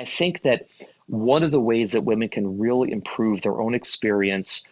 think that one of the ways that women can really improve their own experience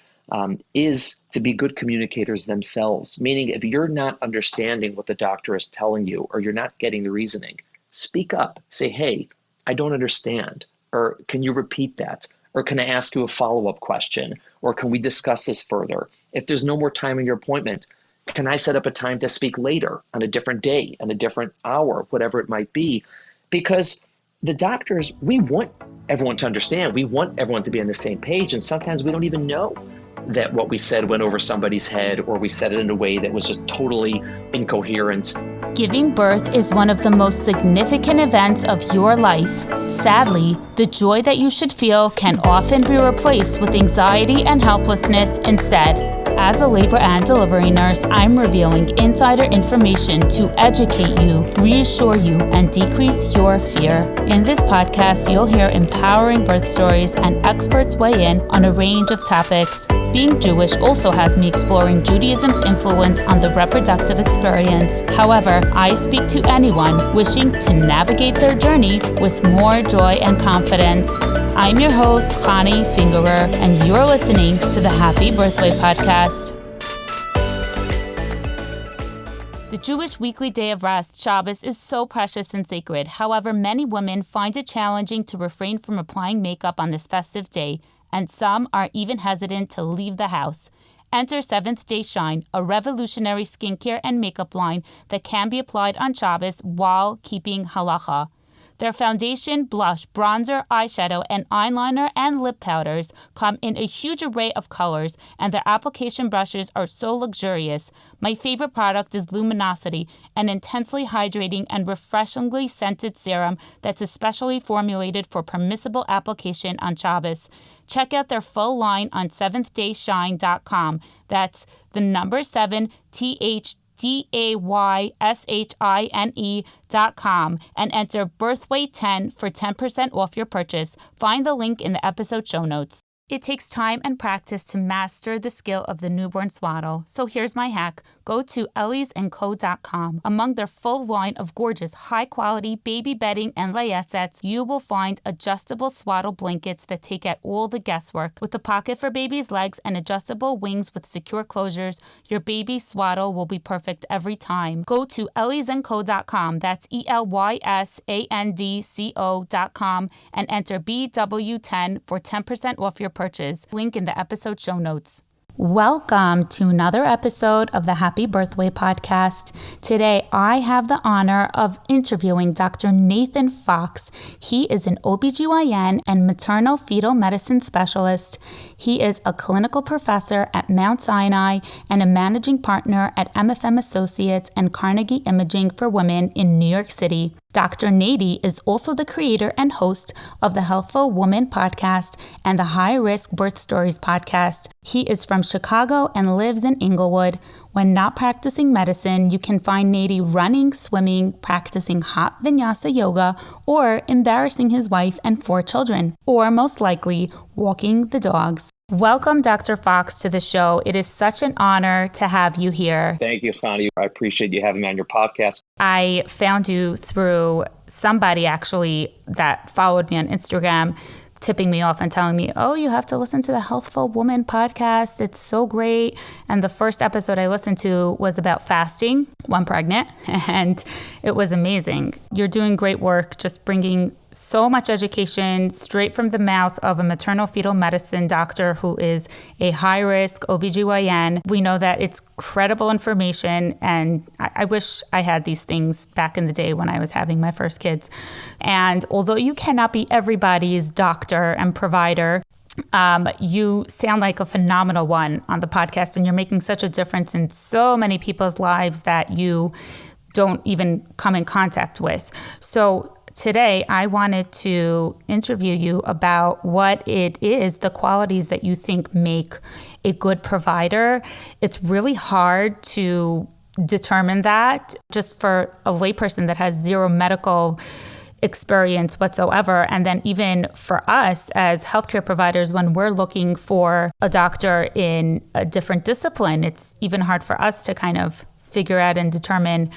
is to be good communicators themselves. Meaning, if you're not understanding what the doctor is telling you, or you're not getting the reasoning, speak up. Say, hey, I don't understand. Or can you repeat that? Or can I ask you a follow-up question? Or can we discuss this further? If there's no more time in your appointment, can I set up a time to speak later on a different day, on a different hour, whatever it might be? Because the doctors, we want everyone to understand. We want everyone to be on the same page. And sometimes we don't even know that what we said went over somebody's head, or we said it in a way that was just totally incoherent. Giving birth is one of the most significant events of your life. Sadly, the joy that you should feel can often be replaced with anxiety and helplessness instead. As a labor and delivery nurse, I'm revealing insider information to educate you, reassure you, and decrease your fear. In this podcast, you'll hear empowering birth stories and experts weigh in on a range of topics. Being Jewish also has me exploring Judaism's influence on the reproductive experience. However, I speak to anyone wishing to navigate their journey with more joy and confidence. I'm your host, Chani Fingerer, and you're listening to the Happy Birthway Podcast. The Jewish weekly day of rest, Shabbos, is so precious and sacred. However, many women find it challenging to refrain from applying makeup on this festive day, and some are even hesitant to leave the house. Enter Seventh Day Shine, a revolutionary skincare and makeup line that can be applied on Shabbos while keeping halacha. Their foundation, blush, bronzer, eyeshadow, and eyeliner and lip powders come in a huge array of colors, and their application brushes are so luxurious. My favorite product is Luminosity, an intensely hydrating and refreshingly scented serum that's especially formulated for permissible application on Shabbos. Check out their full line on seventhDayShine.com. That's the number 7, DAYSHINE.com, and enter Birthway10 for 10% off your purchase. Find the link in the episode show notes. It takes time and practice to master the skill of the newborn swaddle. So here's my hack. Go to elliesandco.com. Among their full line of gorgeous, high-quality baby bedding and layette sets, you will find adjustable swaddle blankets that take out all the guesswork. With a pocket for baby's legs and adjustable wings with secure closures, your baby's swaddle will be perfect every time. Go to elliesandco.com. That's ELYSANDCO.com and enter BW10 for 10% off your purchase. Link in the episode show notes. Welcome to another episode of the Happy Birthway Podcast. Today, I have the honor of interviewing Dr. Nathan Fox. He is an OBGYN and maternal fetal medicine specialist. He is a clinical professor at Mount Sinai and a managing partner at MFM Associates and Carnegie Imaging for Women in New York City. Dr. Nady is also the creator and host of the Healthful Woman podcast and the High Risk Birth Stories podcast. He is from Chicago and lives in Inglewood. When not practicing medicine, you can find Nady running, swimming, practicing hot vinyasa yoga, or embarrassing his wife and 4 children, or most likely, walking the dogs. Welcome, Dr. Fox, to the show. It is such an honor to have you here. Thank you, Connie. I appreciate you having me on your podcast. I found you through somebody actually that followed me on Instagram, tipping me off and telling me, oh, you have to listen to the Healthful Woman podcast. It's so great. And the first episode I listened to was about fasting when pregnant, and it was amazing. You're doing great work, just bringing so much education straight from the mouth of a maternal fetal medicine doctor who is a high-risk OBGYN. We know that it's credible information, and I wish I had these things back in the day when I was having my first kids. And although you cannot be everybody's doctor and provider, you sound like a phenomenal one on the podcast, and you're making such a difference in so many people's lives that you don't even come in contact with. So today, I wanted to interview you about what it is, the qualities that you think make a good provider. It's really hard to determine that just for a layperson that has zero medical experience whatsoever. And then even for us as healthcare providers, when we're looking for a doctor in a different discipline, it's even hard for us to kind of figure out and determine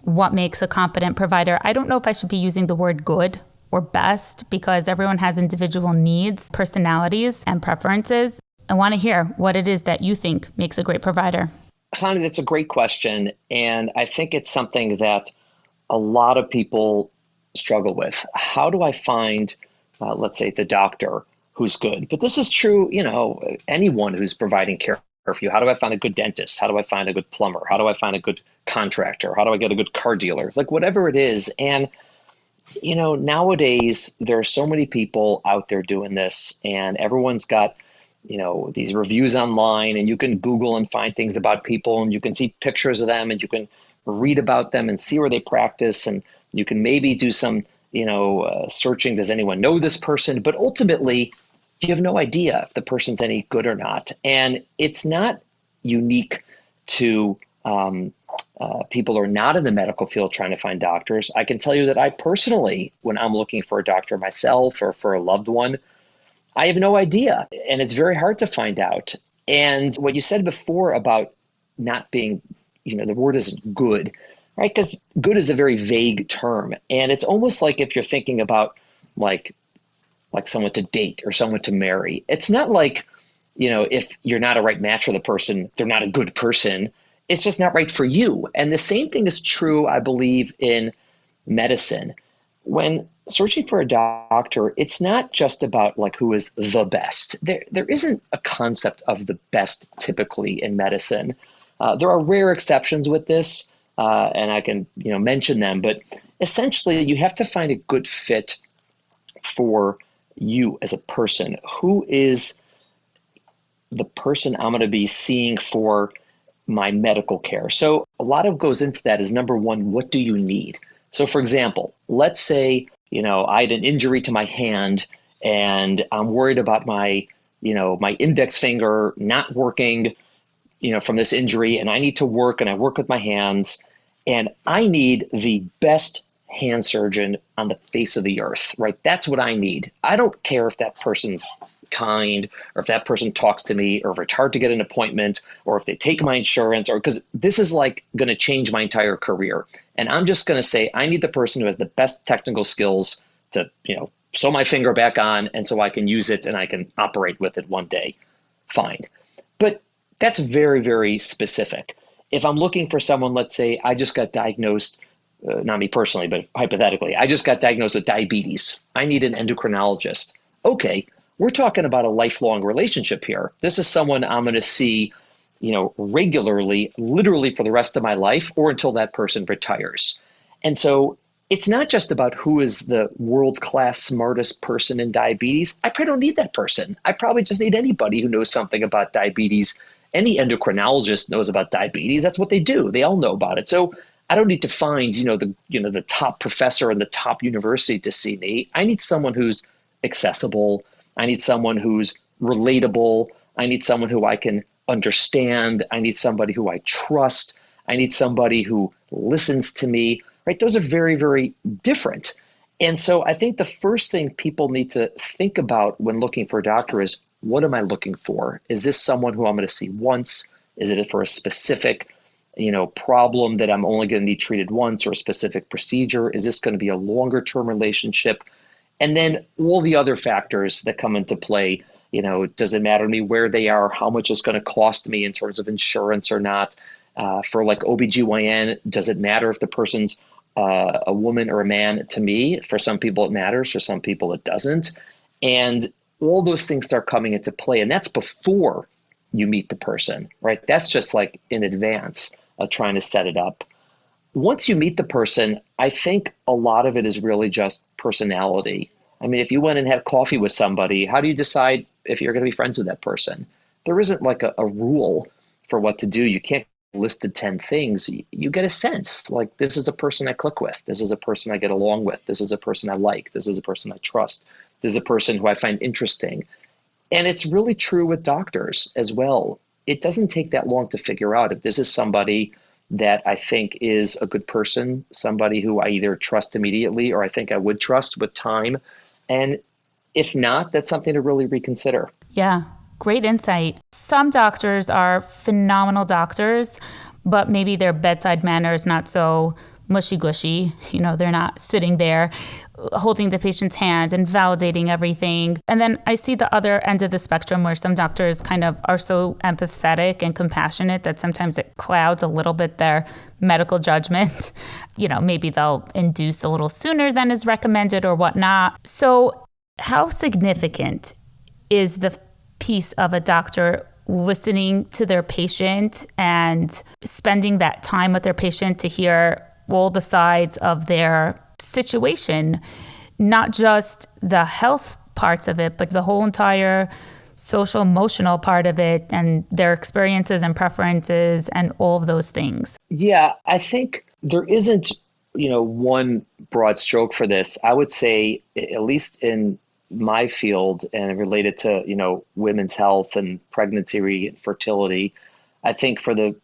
what makes a competent provider. I don't know if I should be using the word good or best because everyone has individual needs, personalities, and preferences. I want to hear what it is that you think makes a great provider. Connie, that's a great question. And I think it's something that a lot of people struggle with. How do I find, let's say it's a doctor who's good, but this is true, anyone who's providing care for you. How do I find a good dentist? How do I find a good plumber? How do I find a good contractor? How do I get a good car dealer? Like whatever it is. And, nowadays there are so many people out there doing this and everyone's got, these reviews online and you can Google and find things about people and you can see pictures of them and you can read about them and see where they practice. And you can maybe do some, searching. Does anyone know this person? But ultimately, you have no idea if the person's any good or not. And it's not unique to people who are not in the medical field trying to find doctors. I can tell you that I personally, when I'm looking for a doctor myself or for a loved one, I have no idea. And it's very hard to find out. And what you said before about not being, the word is good, right? Because good is a very vague term. And it's almost like if you're thinking about like someone to date or someone to marry. It's not like, if you're not a right match for the person, they're not a good person. It's just not right for you. And the same thing is true, I believe, in medicine. When searching for a doctor, it's not just about like who is the best. There isn't a concept of the best typically in medicine. There are rare exceptions with this, and I can mention them. But essentially, you have to find a good fit for you as a person. Who is the person I'm going to be seeing for my medical care? So a lot of goes into that is number one, what do you need? So for example, let's say, I had an injury to my hand and I'm worried about my index finger not working, from this injury, and I need to work and I work with my hands and I need the best hand surgeon on the face of the earth, right? That's what I need. I don't care if that person's kind or if that person talks to me or if it's hard to get an appointment or if they take my insurance or because this is like going to change my entire career. And I'm just going to say, I need the person who has the best technical skills to, sew my finger back on. And so I can use it and I can operate with it one day. Fine. But that's very, very specific. If I'm looking for someone, let's say I just got diagnosed, not me personally, but hypothetically, I just got diagnosed with diabetes. I need an endocrinologist. Okay, we're talking about a lifelong relationship here. This is someone I'm going to see, regularly, literally for the rest of my life or until that person retires. And so it's not just about who is the world-class smartest person in diabetes. I probably don't need that person. I probably just need anybody who knows something about diabetes. Any endocrinologist knows about diabetes. That's what they do. They all know about it. So I don't need to find, the top professor in the top university to see me. I need someone who's accessible. I need someone who's relatable. I need someone who I can understand. I need somebody who I trust. I need somebody who listens to me, right? Those are very, very different. And so I think the first thing people need to think about when looking for a doctor is, what am I looking for? Is this someone who I'm going to see once? Is it for a specific, problem that I'm only going to need treated once or a specific procedure? Is this going to be a longer term relationship? And then all the other factors that come into play, does it matter to me where they are, how much it's going to cost me in terms of insurance or not? For like OBGYN, does it matter if the person's a woman or a man? To me, for some people it matters, for some people it doesn't. And all those things start coming into play. And that's before you meet the person, right? That's just like in advance of trying to set it up. Once you meet the person, I think a lot of it is really just personality. I mean, if you went and had coffee with somebody, how do you decide if you're going to be friends with that person? There isn't like a rule for what to do. You can't list 10 things. You get a sense like, this is a person I click with. This is a person I get along with. This is a person I like. This is a person I trust. This is a person who I find interesting. And it's really true with doctors as well. It doesn't take that long to figure out if this is somebody that I think is a good person, somebody who I either trust immediately or I think I would trust with time. And if not, that's something to really reconsider. Yeah, great insight. Some doctors are phenomenal doctors, but maybe their bedside manner is not so mushy-gushy. They're not sitting there holding the patient's hand and validating everything. And then I see the other end of the spectrum where some doctors kind of are so empathetic and compassionate that sometimes it clouds a little bit their medical judgment. Maybe they'll induce a little sooner than is recommended or whatnot. So how significant is the piece of a doctor listening to their patient and spending that time with their patient to hear all the sides of their situation, not just the health parts of it, but the whole entire social emotional part of it and their experiences and preferences and all of those things? Yeah, I think there isn't, one broad stroke for this. I would say, at least in my field and related to, women's health and pregnancy and fertility, I think for the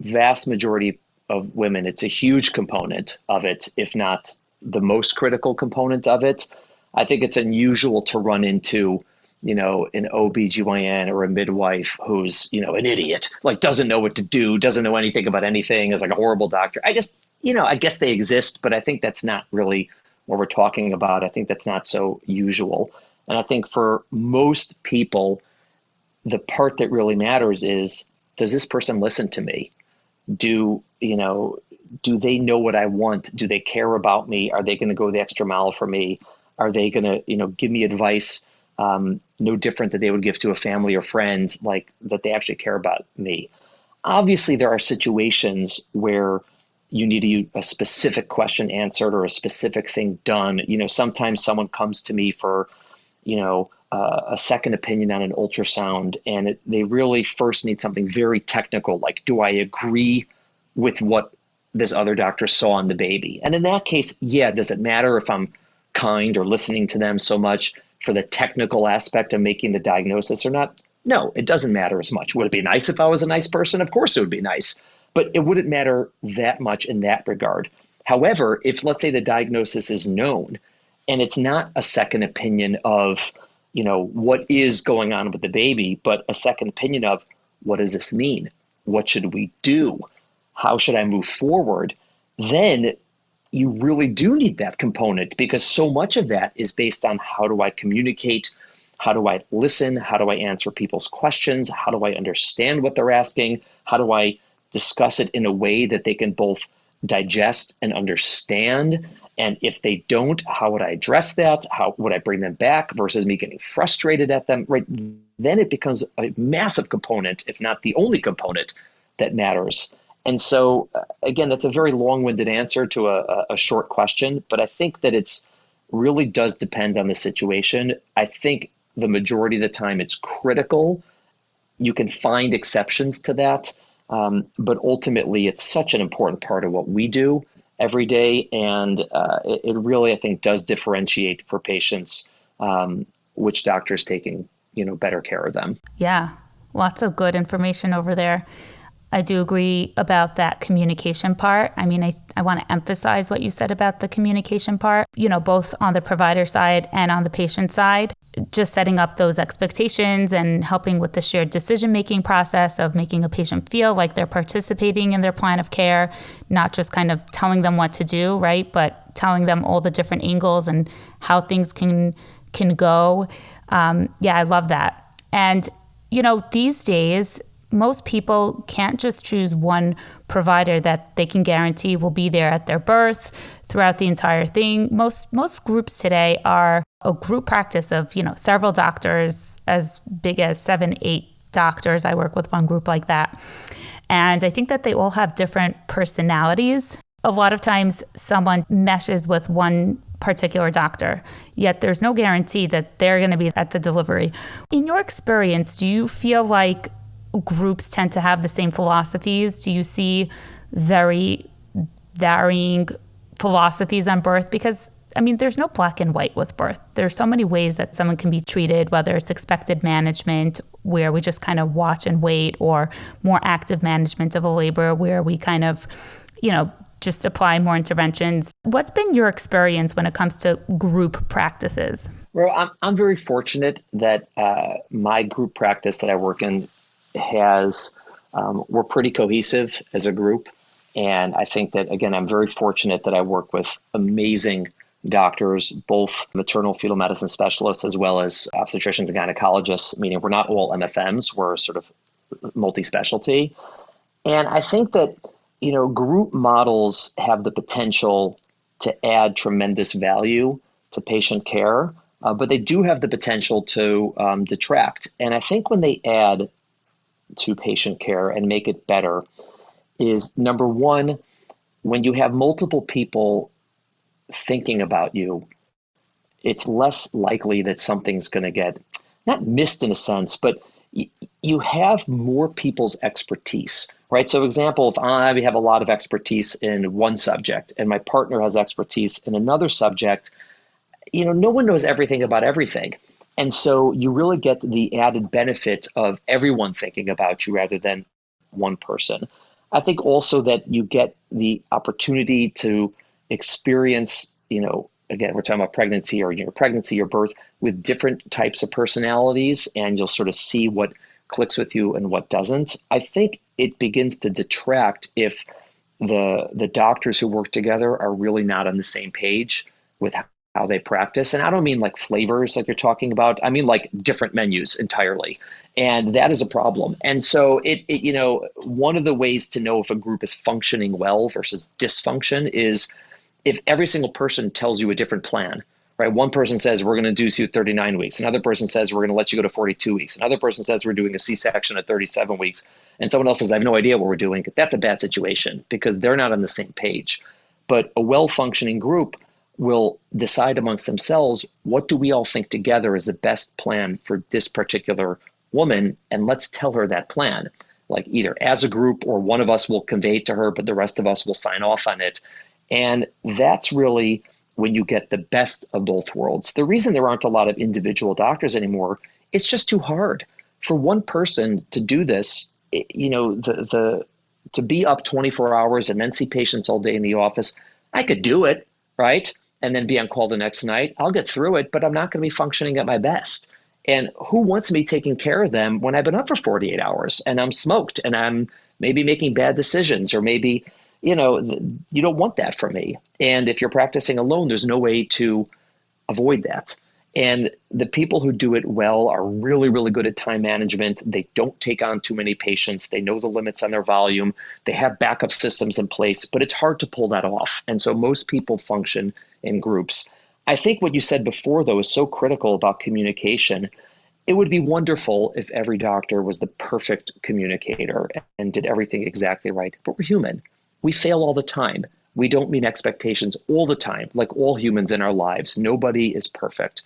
vast majority of women, it's a huge component of it, if not the most critical component of it. I think it's unusual to run into, an OBGYN or a midwife who's, an idiot, like doesn't know what to do, doesn't know anything about anything, is like a horrible doctor. I guess they exist, but I think that's not really what we're talking about. I think that's not so usual. And I think for most people, the part that really matters is, does this person listen to me? Do they know what I want? Do they care about me? Are they going to go the extra mile for me? Are they going to, give me advice no different that they would give to a family or friends, like that they actually care about me? Obviously, there are situations where you need a specific question answered or a specific thing done. Sometimes someone comes to me for, a second opinion on an ultrasound, and they really first need something very technical, like, do I agree with what this other doctor saw on the baby? And in that case, yeah, does it matter if I'm kind or listening to them so much for the technical aspect of making the diagnosis or not? No, it doesn't matter as much. Would it be nice if I was a nice person? Of course it would be nice, but it wouldn't matter that much in that regard. However, if, let's say, the diagnosis is known and it's not a second opinion of, what is going on with the baby, but a second opinion of, what does this mean? What should we do? How should I move forward? Then you really do need that component, because so much of that is based on, how do I communicate? How do I listen? How do I answer people's questions? How do I understand what they're asking? How do I discuss it in a way that they can both digest and understand? And if they don't, how would I address that? How would I bring them back versus me getting frustrated at them? Right? Then it becomes a massive component, if not the only component, that matters. And so, again, that's a very long-winded answer to a short question, but I think that it's really does depend on the situation. I think the majority of the time it's critical. You can find exceptions to that, but ultimately it's such an important part of what we do every day, and it really, I think, does differentiate for patients which doctor's taking better care of them. Yeah, lots of good information over there. I do agree about that communication part. I mean, I want to emphasize what you said about the communication part, both on the provider side and on the patient side, just setting up those expectations and helping with the shared decision-making process of making a patient feel like they're participating in their plan of care, not just kind of telling them what to do, right? But telling them all the different angles and how things can go. Yeah, I love that. And, these days, most people can't just choose one provider that they can guarantee will be there at their birth throughout the entire thing. Most groups today are a group practice of, several doctors, as big as 7-8 doctors. I work with one group like that. And I think that they all have different personalities. A lot of times someone meshes with one particular doctor, yet there's no guarantee that they're going to be at the delivery. In your experience, do you feel like groups tend to have the same philosophies? Do you see very varying philosophies on birth? Because, there's no black and white with birth. There's so many ways that someone can be treated, whether it's expected management, where we just kind of watch and wait, or more active management of a labor, where we kind of, just apply more interventions. What's been your experience when it comes to group practices? Well, I'm very fortunate that my group practice that I work in we're pretty cohesive as a group. And I think that, again, I'm very fortunate that I work with amazing doctors, both maternal fetal medicine specialists as well as obstetricians and gynecologists, meaning we're not all MFMs, we're sort of multi-specialty. And I think that, group models have the potential to add tremendous value to patient care, but they do have the potential to detract. And I think when they add to patient care and make it better is, number one, when you have multiple people thinking about you, it's less likely that something's going to get not missed in a sense, but you have more people's expertise, right? So, example, if I have a lot of expertise in one subject and my partner has expertise in another subject, no one knows everything about everything. And so you really get the added benefit of everyone thinking about you rather than one person. I think also that you get the opportunity to experience, again, we're talking about pregnancy or birth with different types of personalities, and you'll sort of see what clicks with you and what doesn't. I think it begins to detract if the doctors who work together are really not on the same page with how they practice. And I don't mean like flavors like you're talking about. I mean like different menus entirely. And that is a problem. And so one of the ways to know if a group is functioning well versus dysfunction is if every single person tells you a different plan, right? One person says, we're going to induce you at 39 weeks. Another person says, we're going to let you go to 42 weeks. Another person says, we're doing a C-section at 37 weeks. And someone else says, I have no idea what we're doing. That's a bad situation because they're not on the same page. But a well-functioning group will decide amongst themselves, what do we all think together is the best plan for this particular woman? And let's tell her that plan, like either as a group or one of us will convey it to her, but the rest of us will sign off on it. And that's really when you get the best of both worlds. The reason there aren't a lot of individual doctors anymore, it's just too hard for one person to do this. To be up 24 hours and then see patients all day in the office, I could do it, right? And then be on call the next night. I'll get through it, but I'm not going to be functioning at my best. And who wants me taking care of them when I've been up for 48 hours and I'm smoked and I'm maybe making bad decisions, or maybe, you don't want that from me. And if you're practicing alone, there's no way to avoid that. And the people who do it well are really, really good at time management. They don't take on too many patients. They know the limits on their volume. They have backup systems in place, but it's hard to pull that off. And so most people function in groups. I think what you said before, though, is so critical about communication. It would be wonderful if every doctor was the perfect communicator and did everything exactly right. But we're human. We fail all the time. We don't meet expectations all the time, like all humans in our lives. Nobody is perfect.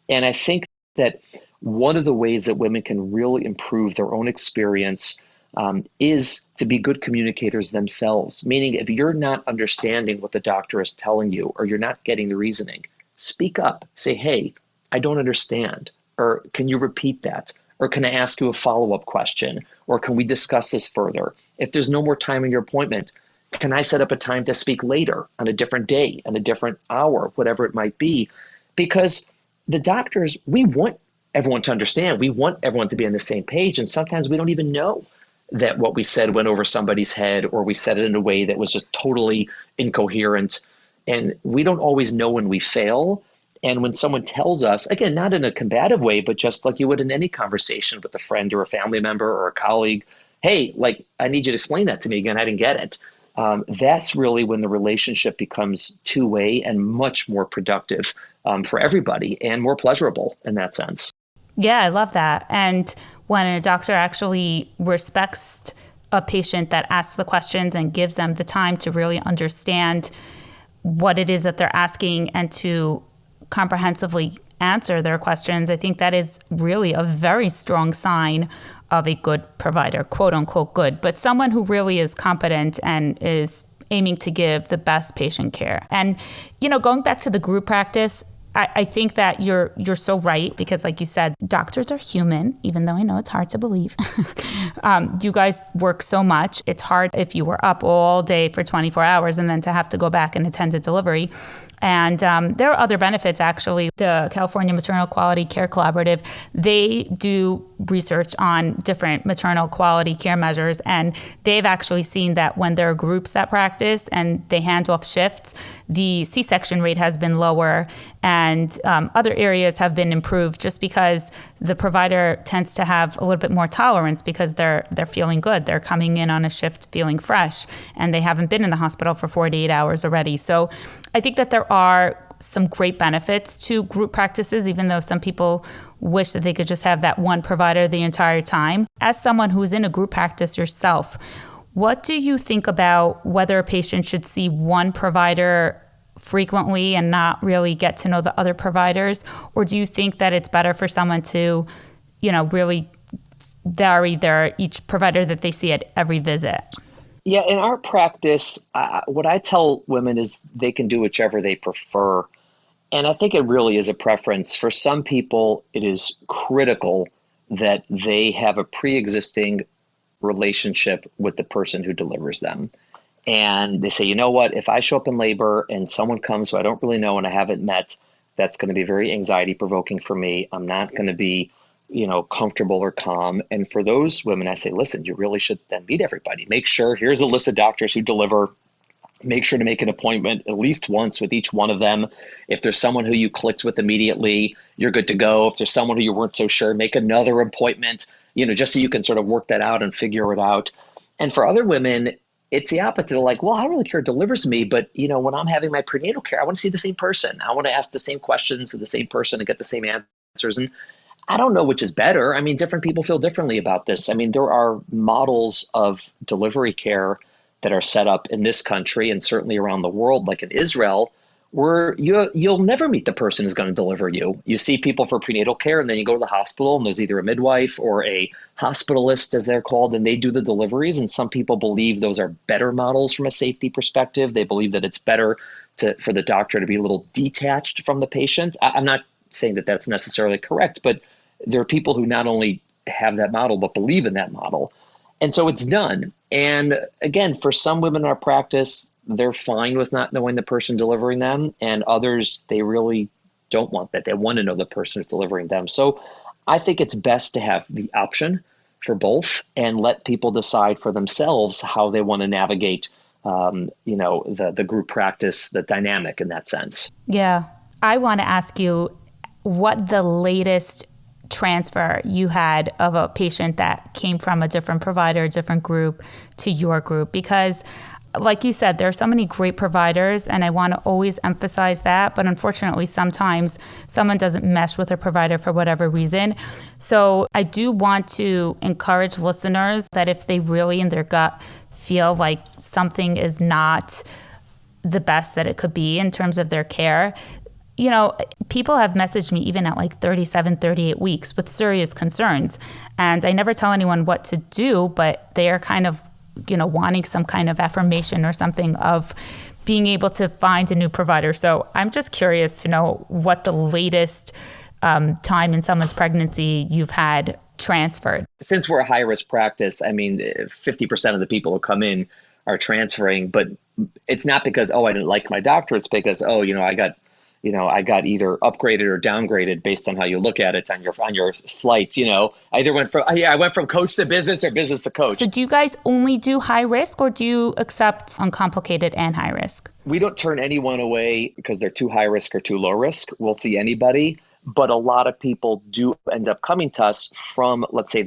And I think that one of the ways that women can really improve their own experience is to be good communicators themselves. Meaning, if you're not understanding what the doctor is telling you, or you're not getting the reasoning, speak up. Say, hey, I don't understand. Or can you repeat that? Or can I ask you a follow-up question? Or can we discuss this further? If there's no more time in your appointment, can I set up a time to speak later on a different day, on a different hour, whatever it might be? Because the doctors, we want everyone to understand. We want everyone to be on the same page. And sometimes we don't even know that what we said went over somebody's head, or we said it in a way that was just totally incoherent. And we don't always know when we fail. And when someone tells us, again, not in a combative way, but just like you would in any conversation with a friend or a family member or a colleague, hey, like, I need you to explain that to me again. I didn't get it. That's really when the relationship becomes two-way and much more productive for everybody and more pleasurable in that sense. Yeah, I love that. And when a doctor actually respects a patient that asks the questions and gives them the time to really understand what it is that they're asking and to comprehensively answer their questions, I think that is really a very strong sign of a good provider, quote unquote good, but someone who really is competent and is aiming to give the best patient care. And, going back to the group practice, I think that you're so right, because like you said, doctors are human, even though I know it's hard to believe. You guys work so much. It's hard if you were up all day for 24 hours and then to have to go back and attend a delivery. And there are other benefits, actually. The California Maternal Quality Care Collaborative, they do research on different maternal quality care measures. And they've actually seen that when there are groups that practice and they hand off shifts, the C-section rate has been lower and other areas have been improved just because the provider tends to have a little bit more tolerance because they're feeling good. They're coming in on a shift feeling fresh and they haven't been in the hospital for 48 hours already. So I think that there are some great benefits to group practices, even though some people wish that they could just have that one provider the entire time. As someone who's in a group practice yourself, what do you think about whether a patient should see one provider frequently and not really get to know the other providers? Or do you think that it's better for someone to, really vary each provider that they see at every visit? Yeah, in our practice, what I tell women is they can do whichever they prefer. And I think it really is a preference. For some people, it is critical that they have a pre-existing relationship with the person who delivers them. And they say, you know what, if I show up in labor and someone comes who I don't really know and I haven't met, that's going to be very anxiety provoking for me. I'm not going to be comfortable or calm. And for those women, I say, listen, you really should then meet everybody. Make sure, here's a list of doctors who deliver. Make sure to make an appointment at least once with each one of them. If there's someone who you clicked with immediately, you're good to go. If there's someone who you weren't so sure, make another appointment, just so you can sort of work that out and figure it out. And for other women, it's the opposite. They're like, well, I don't really care who delivers me, but when I'm having my prenatal care, I want to see the same person. I want to ask the same questions to the same person and get the same answers. And I don't know which is better. I mean, different people feel differently about this. I mean, there are models of delivery care that are set up in this country and certainly around the world, like in Israel, where you'll never meet the person who's going to deliver you. You see people for prenatal care, and then you go to the hospital, and there's either a midwife or a hospitalist, as they're called, and they do the deliveries. And some people believe those are better models from a safety perspective. They believe that it's better for the doctor to be a little detached from the patient. I'm not saying that that's necessarily correct, but there are people who not only have that model, but believe in that model. And so it's done. And again, for some women in our practice, they're fine with not knowing the person delivering them. And others, they really don't want that. They want to know the person who's delivering them. So I think it's best to have the option for both and let people decide for themselves how they want to navigate, the group practice, the dynamic in that sense. Yeah. I want to ask you what the latest transfer you had of a patient that came from a different provider, a different group to your group, because like you said, there are so many great providers and I want to always emphasize that. But unfortunately, sometimes someone doesn't mesh with a provider for whatever reason. So I do want to encourage listeners that if they really in their gut feel like something is not the best that it could be in terms of their care, people have messaged me even at like 37, 38 weeks with serious concerns. And I never tell anyone what to do, but they are kind of, wanting some kind of affirmation or something of being able to find a new provider. So I'm just curious to know what the latest time in someone's pregnancy you've had transferred. Since we're a high-risk practice, 50% of the people who come in are transferring, but it's not because, I didn't like my doctor. It's because, I got either upgraded or downgraded based on how you look at it on your flights. I went from coach to business or business to coach. So do you guys only do high risk or do you accept uncomplicated and high risk? We don't turn anyone away because they're too high risk or too low risk. We'll see anybody. But a lot of people do end up coming to us from, let's say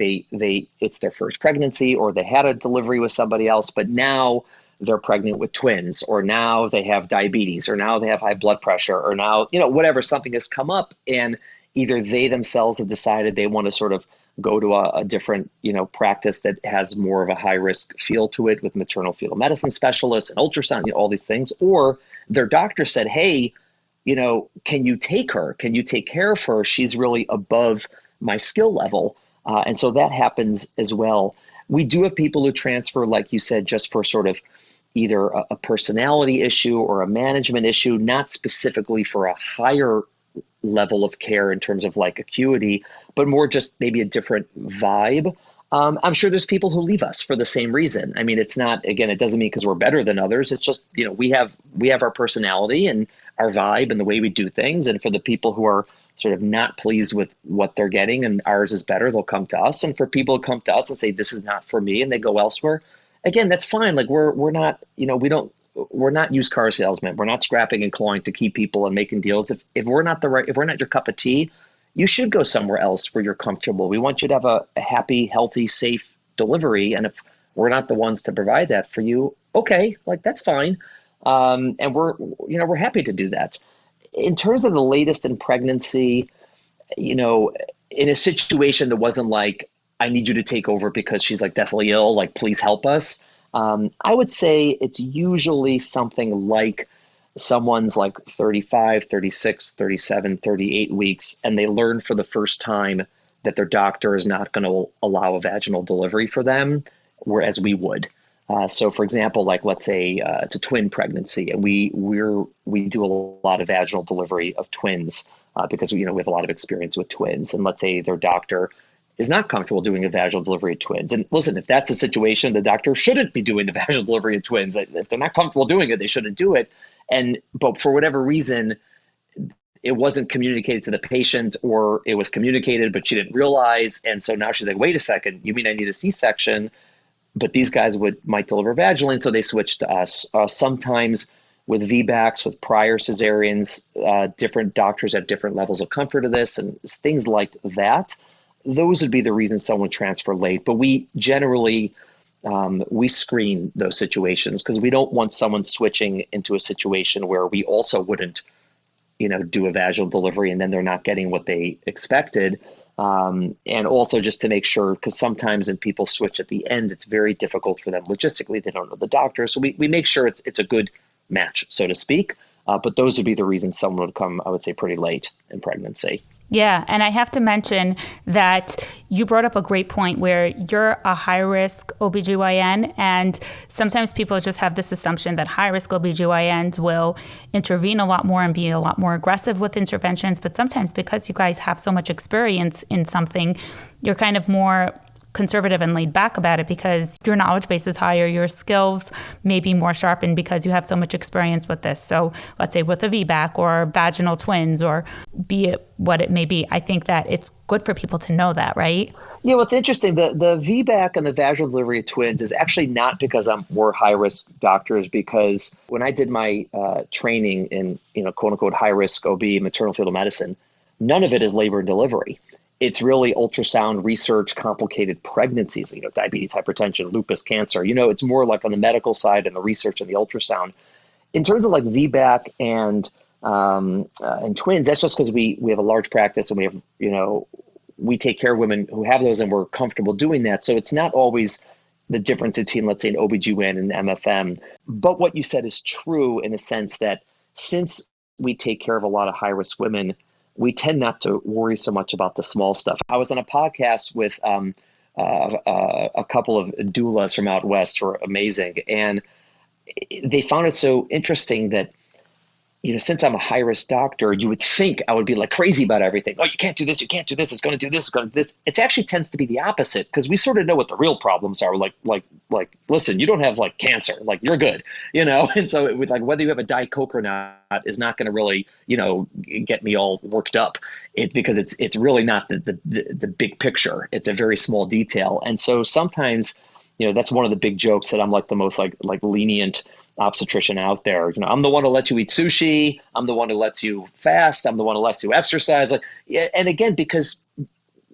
it's their first pregnancy or they had a delivery with somebody else, but now they're pregnant with twins, or now they have diabetes, or now they have high blood pressure, or now, whatever, something has come up and either they themselves have decided they want to sort of go to a different, practice that has more of a high risk feel to it with maternal fetal medicine specialists and ultrasound, all these things, or their doctor said, hey, can you take her? Can you take care of her? She's really above my skill level. And so that happens as well. We do have people who transfer, like you said, just for sort of either a personality issue or a management issue, not specifically for a higher level of care in terms of like acuity, but more just maybe a different vibe. I'm sure there's people who leave us for the same reason. I mean, it's not, again, it doesn't mean because we're better than others. It's just, we have our personality and our vibe and the way we do things. And for the people who are sort of not pleased with what they're getting and ours is better, they'll come to us. And for people to come to us and say, this is not for me, and they go elsewhere, again, that's fine. Like we're not, we're not used car salesmen. We're not scrapping and clawing to keep people and making deals. If we're not if we're not your cup of tea, you should go somewhere else where you're comfortable. We want you to have a happy, healthy, safe delivery. And if we're not the ones to provide that for you, okay, like that's fine. And we're happy to do that. In terms of the latest in pregnancy, in a situation that wasn't like, I need you to take over because she's like deathly ill, like, please help us. I would say it's usually something like someone's like 35, 36, 37, 38 weeks, and they learn for the first time that their doctor is not going to allow a vaginal delivery for them, whereas we would. So, for example, like let's say it's a twin pregnancy, and we do a lot of vaginal delivery of twins because we have a lot of experience with twins. And let's say their doctor is not comfortable doing a vaginal delivery of twins. And listen, if that's a situation, the doctor shouldn't be doing the vaginal delivery of twins. If they're not comfortable doing it, they shouldn't do it. But for whatever reason, it wasn't communicated to the patient, or it was communicated, but she didn't realize. And so now she's like, wait a second, you mean I need a C-section? But these guys might deliver vaginally, and so they switched to us. Sometimes with VBACs, with prior cesareans, different doctors have different levels of comfort of this, and things like that. Those would be the reasons someone would transfer late. But we generally we screen those situations because we don't want someone switching into a situation where we also wouldn't, do a vaginal delivery and then they're not getting what they expected. And also just to make sure, because sometimes when people switch at the end, it's very difficult for them logistically. They don't know the doctor. So we make sure it's a good match, so to speak. But those would be the reasons someone would come, I would say, pretty late in pregnancy. Yeah. And I have to mention that you brought up a great point where you're a high-risk OBGYN, and sometimes people just have this assumption that high-risk OBGYNs will intervene a lot more and be a lot more aggressive with interventions. But sometimes because you guys have so much experience in something, you're kind of more conservative and laid back about it because your knowledge base is higher, your skills may be more sharpened because you have so much experience with this. So let's say with a VBAC or vaginal twins, or be it what it may be, I think that it's good for people to know that, right? Yeah, what's interesting, the VBAC and the vaginal delivery of twins is actually not because we're high-risk doctors, because when I did my training in, quote unquote, high-risk OB, maternal fetal medicine, none of it is labor and delivery. It's really ultrasound research, complicated pregnancies, diabetes, hypertension, lupus, cancer. It's more like on the medical side and the research and the ultrasound. In terms of like VBAC and twins, that's just because we have a large practice and we have, we take care of women who have those and we're comfortable doing that. So it's not always the difference between, let's say, an OBGYN and an MFM. But what you said is true in a sense that since we take care of a lot of high-risk women, we tend not to worry so much about the small stuff. I was on a podcast with a couple of doulas from out west who are amazing. And they found it so interesting that, since I'm a high-risk doctor, you would think I would be like crazy about everything. Oh, you can't do this, it's going to do this, it's going to do this. It actually tends to be the opposite because we sort of know what the real problems are. Like, listen, you don't have like cancer, like you're good, And so it was like whether you have a Diet Coke or not is not going to really, get me all worked up because it's really not the big picture. It's a very small detail. And so sometimes, that's one of the big jokes that I'm like the most like lenient obstetrician out there. I'm the one who lets you eat sushi. I'm the one who lets you fast. I'm the one who lets you exercise. And again, because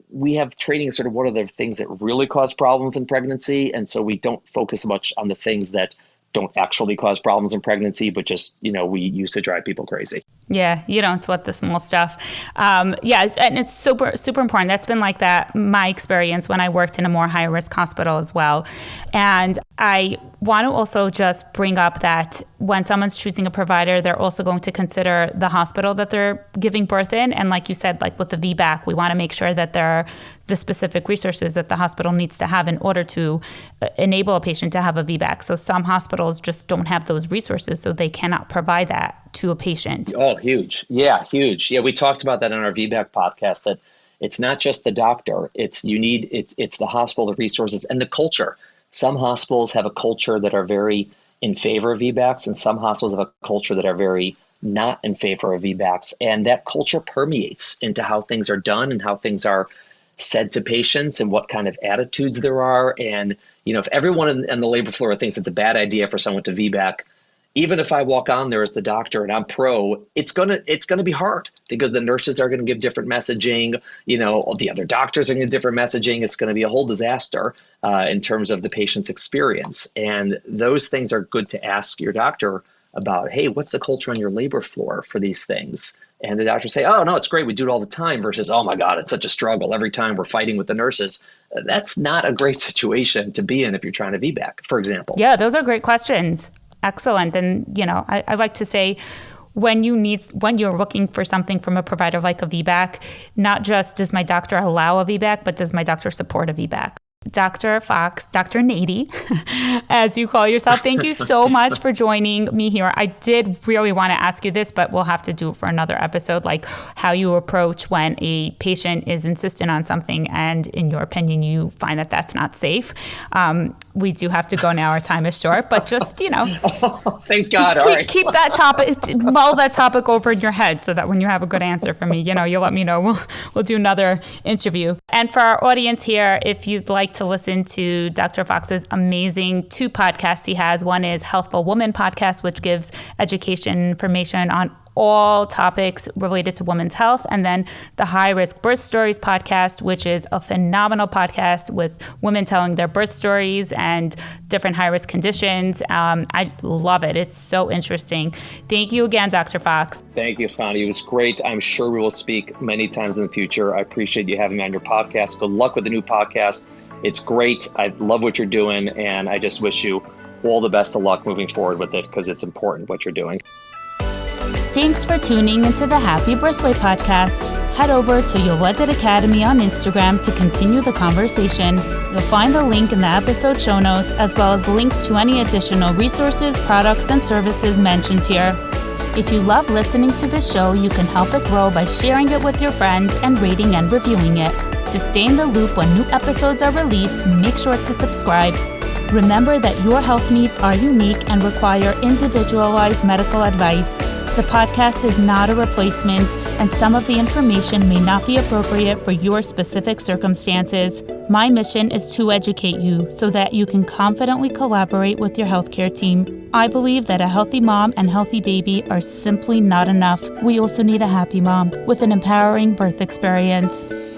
we have training is sort of one of the things that really cause problems in pregnancy. And so we don't focus much on the things that don't actually cause problems in pregnancy, but just, we used to drive people crazy. Yeah, you don't sweat the small stuff. Yeah, and it's super, super important. That's been like that, my experience when I worked in a more high-risk hospital as well. And I want to also just bring up that when someone's choosing a provider, they're also going to consider the hospital that they're giving birth in. And like you said, like with the VBAC, we want to make sure that there are the specific resources that the hospital needs to have in order to enable a patient to have a VBAC. So some hospitals just don't have those resources, so they cannot provide that to a patient. Oh, huge. Yeah, huge. Yeah, we talked about that on our VBAC podcast, that It's not just the doctor. It's the hospital, the resources, and the culture. Some hospitals have a culture that are very in favor of VBACs, and some hospitals have a culture that are very not in favor of VBACs. And that culture permeates into how things are done and how things are said to patients and what kind of attitudes there are. And, if everyone on the labor floor thinks it's a bad idea for someone to VBAC, even if I walk on there as the doctor and I'm pro, it's gonna be hard because the nurses are going to give different messaging. The other doctors are going to give different messaging. It's going to be a whole disaster in terms of the patient's experience. And those things are good to ask your doctor about. Hey, what's the culture on your labor floor for these things? And the doctor say, oh, no, it's great. We do it all the time versus, oh, my God, it's such a struggle. Every time we're fighting with the nurses. That's not a great situation to be in if you're trying to VBAC, for example. Yeah, those are great questions. Excellent. And, I like to say when you're looking for something from a provider like a VBAC, not just does my doctor allow a VBAC, but does my doctor support a VBAC? Dr. Fox, Dr. Nady, as you call yourself, thank you so much for joining me here. I did really want to ask you this, but we'll have to do it for another episode, like how you approach when a patient is insistent on something and in your opinion, you find that that's not safe. We do have to go now. Our time is short, but just, Oh, thank God. All right. Keep that topic, mull that topic over in your head so that when you have a good answer for me, you'll let me know. We'll do another interview. And for our audience here, if you'd like to listen to Dr. Fox's amazing 2 podcasts he has, one is Healthful Woman podcast, which gives education information on all topics related to women's health, and then the High Risk Birth Stories podcast, which is a phenomenal podcast with women telling their birth stories and different high-risk conditions. I love it. It's so interesting. Thank you again, Dr. Fox. Thank you, Fani. It was great. I'm sure we will speak many times in the future. I appreciate you having me on your podcast. Good luck with the new podcast. It's great. I love what you're doing, and I just wish you all the best of luck moving forward with it because it's important what you're doing. Thanks for tuning into the Happy Birthway podcast. Head over to Yoledet Academy on Instagram to continue the conversation. You'll find the link in the episode show notes, as well as links to any additional resources, products, and services mentioned here. If you love listening to this show, you can help it grow by sharing it with your friends and rating and reviewing it. To stay in the loop when new episodes are released, make sure to subscribe. Remember that your health needs are unique and require individualized medical advice. The podcast is not a replacement, and some of the information may not be appropriate for your specific circumstances. My mission is to educate you so that you can confidently collaborate with your healthcare team. I believe that a healthy mom and healthy baby are simply not enough. We also need a happy mom with an empowering birth experience.